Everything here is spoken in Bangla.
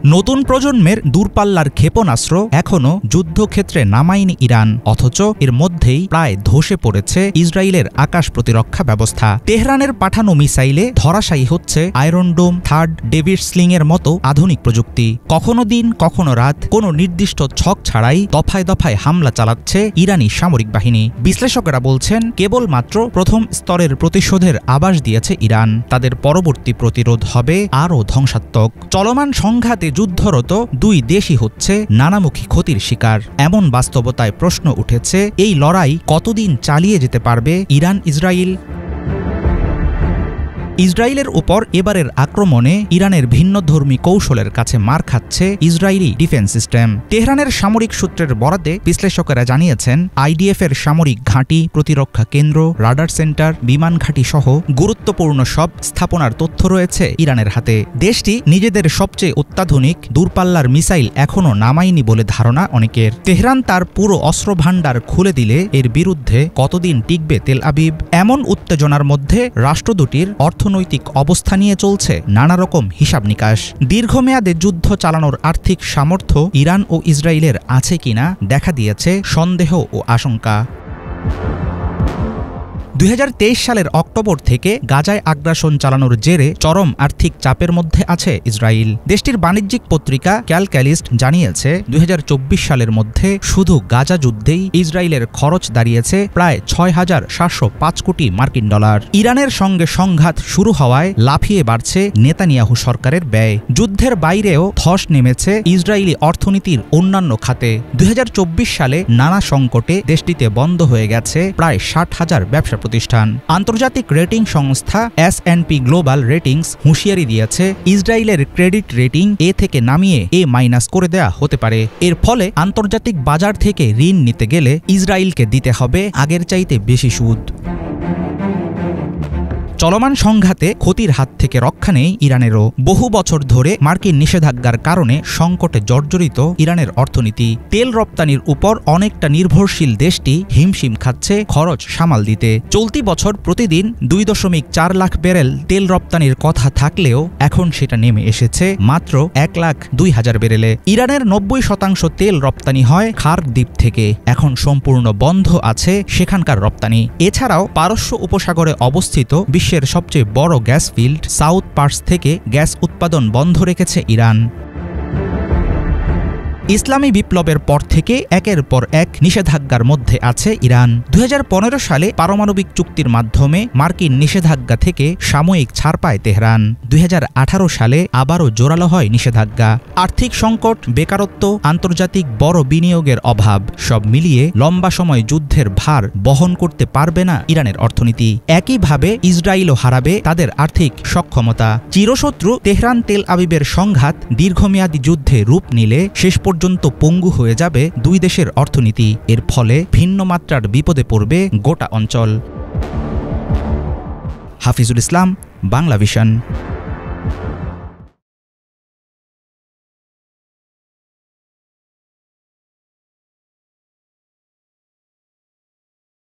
নতুন প্রজন্মের দূরপাল্লার ক্ষেপণাস্ত্র এখনও যুদ্ধক্ষেত্রে নামায়নি ইরান, অথচ এর মধ্যেই প্রায় ধসে পড়েছে ইসরায়েলের আকাশ প্রতিরক্ষা ব্যবস্থা। তেহরানের পাঠানো মিসাইলে ধরাশায়ী হচ্ছে আয়রন ডোম, থার্ড ডেভিড স্লিংয়ের মতো আধুনিক প্রযুক্তি। কখনো দিন কখনো রাত কোনো নির্দিষ্ট ছক ছাড়াই দফায় দফায় হামলা চালাচ্ছে ইরানি সামরিক বাহিনী। বিশ্লেষকেরা বলছেন, কেবলমাত্র প্রথম স্তরের প্রতিশোধের আভাস দিয়েছে ইরান। তাদের পরবর্তী প্রতিরোধ হবে আরও ধ্বংসাত্মক। চলমান সংঘাতে যুদ্ধরত দুই দেশই হচ্ছে নানামুখী ক্ষতির শিকার। এমন বাস্তবতায় প্রশ্ন উঠেছে, এই লড়াই কতদিন চালিয়ে যেতে পারবে ইরান ইসরায়েল? ইসরায়েলের উপর এবারের আক্রমণে ইরানের ভিন্নধর্মী কৌশলের কাছে মার খাচ্ছে ইসরায়েলি ডিফেন্স সিস্টেম। তেহরানের সামরিক সূত্রের বরাতে বিশ্লেষকেরা জানিয়েছেন, আইডিএফের সামরিক ঘাঁটি, প্রতিরক্ষা কেন্দ্র, রাডার সেন্টার, বিমান ঘাঁটি সহ গুরুত্বপূর্ণ সব স্থাপনার তথ্য রয়েছে ইরানের হাতে। দেশটি নিজেদের সবচেয়ে অত্যাধুনিক দূরপাল্লার মিসাইল এখনও নামায়নি বলে ধারণা অনেকের। তেহরান তার পুরো অস্ত্রভাণ্ডার খুলে দিলে এর বিরুদ্ধে কতদিন টিকবে তেল আবিব? এমন উত্তেজনার মধ্যে রাষ্ট্র দুটির অর্থনৈতিক অবস্থা নিয়ে চলছে নানা রকম হিসাব নিকাশ। দীর্ঘমেয়াদে যুদ্ধ চালানোর আর্থিক সামর্থ্য ইরান ও ইসরায়েলের আছে কিনা দেখা দিয়েছে সন্দেহ ও আশঙ্কা। 2023 সালের অক্টোবর থেকে গাজায় আগ্রাসন চালানোর জেরে চরম আর্থিক চাপের মধ্যে আছে ইসরায়েল। দেশটির বাণিজ্যিক পত্রিকা ক্যালক্যালিস্ট জানিয়েছে, 2024 সালের মধ্যে শুধু গাজা যুদ্ধেই ইসরায়েলের খরচ দাঁড়িয়েছে প্রায় 6,705 কোটি মার্কিন ডলার। ইরানের সঙ্গে সংঘাত শুরু হওয়ায় লাফিয়ে বাড়ছে নেতানিয়াহু সরকারের ব্যয়। যুদ্ধের বাইরেও ধস নেমেছে ইসরায়েলি অর্থনীতির অন্যান্য খাতে। 2024 সালে নানা সংকটে দেশটিতে বন্ধ হয়ে গেছে প্রায় 60,000 ব্যবসা প্রতিষ্ঠান। আন্তর্জাতিক রেটিং সংস্থা S&P গ্লোবাল রেটিংস হুঁশিয়ারি দিয়েছে, ইসরায়েলের ক্রেডিট রেটিং এ থেকে নামিয়ে A- করে দেয়া হতে পারে। এর ফলে আন্তর্জাতিক বাজার থেকে ঋণ নিতে গেলে ইসরায়েলকে দিতে হবে আগের চাইতে বেশি সুদ। চলমান সংঘাতে ক্ষতির হাত থেকে রক্ষা নেই ইরানেরও। বহু বছর ধরে মার্কিন নিষেধাজ্ঞার কারণে সংকটে জর্জরিত ইরানের অর্থনীতি। তেল রপ্তানির উপর অনেকটা নির্ভরশীল দেশটি হিমশিম খাচ্ছে খরচ সামাল দিতে। চলতি বছর প্রতিদিন 2.4 লাখ ব্যারেল তেল রপ্তানির কথা থাকলেও এখন সেটা নেমে এসেছে মাত্র 1,02,000 ব্যারেলে। ইরানের 90% তেল রপ্তানি হয় খার দ্বীপ থেকে। এখন সম্পূর্ণ বন্ধ আছে সেখানকার রপ্তানি। এছাড়াও পারস্য উপসাগরে অবস্থিত বিশ্বের সবচেয়ে বড় গ্যাস ফিল্ড সাউথ পার্স থেকে গ্যাস উৎপাদন বন্ধ রেখেছে ইরান। ইসলামী বিপ্লবের পর থেকে একের পর এক নিষেধাজ্ঞার মধ্যে আছে ইরান। 2015 সালে পারমাণবিক চুক্তির মাধ্যমে মার্কিন নিষেধাজ্ঞা থেকে সাময়িক ছাড় পায় তেহরান। 2018 সালে আবারও জোরালো হয় নিষেধাজ্ঞা। আর্থিক সংকট, বেকারত্ব, আন্তর্জাতিক বড় বিনিয়োগের অভাব, সব মিলিয়ে লম্বা সময় যুদ্ধের ভার বহন করতে পারবে না ইরানের অর্থনীতি। একইভাবে ইসরায়েলও হারাবে তাদের আর্থিক সক্ষমতা। চিরশত্রু তেহরান তেল আবিবের সংঘাত দীর্ঘমেয়াদী যুদ্ধে রূপ নিলে শেষ পর্যন্ত পঙ্গু হয়ে যাবে দুই দেশের অর্থনীতি। এর ফলে ভিন্ন মাত্রার বিপদে পড়বে গোটা অঞ্চল। হাফিজুল ইসলাম, বাংলা ভিশন।